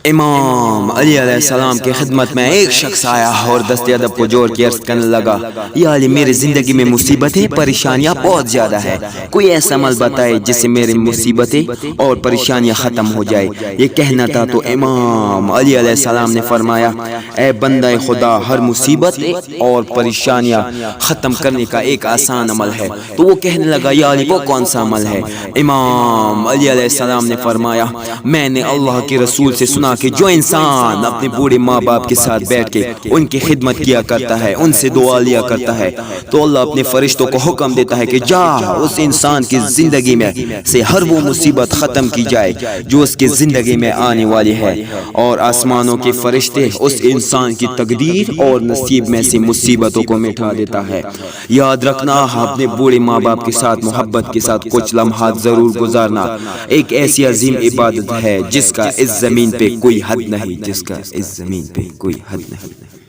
امام علی علیہ السلام کی خدمت میں ایک شخص آیا اور دست ادب کو جوڑ کے عرض کرنے لگا، یا علی میری زندگی میں مصیبتیں پریشانیاں بہت زیادہ ہیں، کوئی ایسا عمل بتائے جس سے میری مصیبتیں اور پریشانیاں ختم ہو جائے۔ یہ کہنا تھا تو امام علی علیہ السلام نے فرمایا، اے بندہ خدا، ہر مصیبت اور پریشانیاں ختم کرنے کا ایک آسان عمل ہے۔ تو وہ کہنے لگا، یا علی وہ کون سا عمل ہے؟ امام علی علیہ السلام نے فرمایا، میں نے اللہ کے رسول سے سنا کہ جو انسان اپنے بوڑھے ماں باپ کے ساتھ بیٹھ کے ان کی خدمت کیا کرتا ہے، ان سے دعا لیا کرتا ہے، تو اللہ اپنے فرشتوں کو حکم دیتا ہے کہ جا اس انسان کی زندگی میں سے ہر وہ مصیبت ختم کی جائے جو اس کی زندگی میں آنے والی ہے، اور آسمانوں کے فرشتے اس انسان کی تقدیر اور نصیب میں سے مصیبتوں کو مٹا دیتا ہے۔ یاد رکھنا، اپنے بوڑھے ماں باپ کے ساتھ محبت کے ساتھ کچھ لمحات ضرور گزارنا ایک ایسی عظیم عبادت ہے جس کا اس زمین پہ کوئی حد نہیں، جس کا اس زمین پہ کوئی حد نہیں۔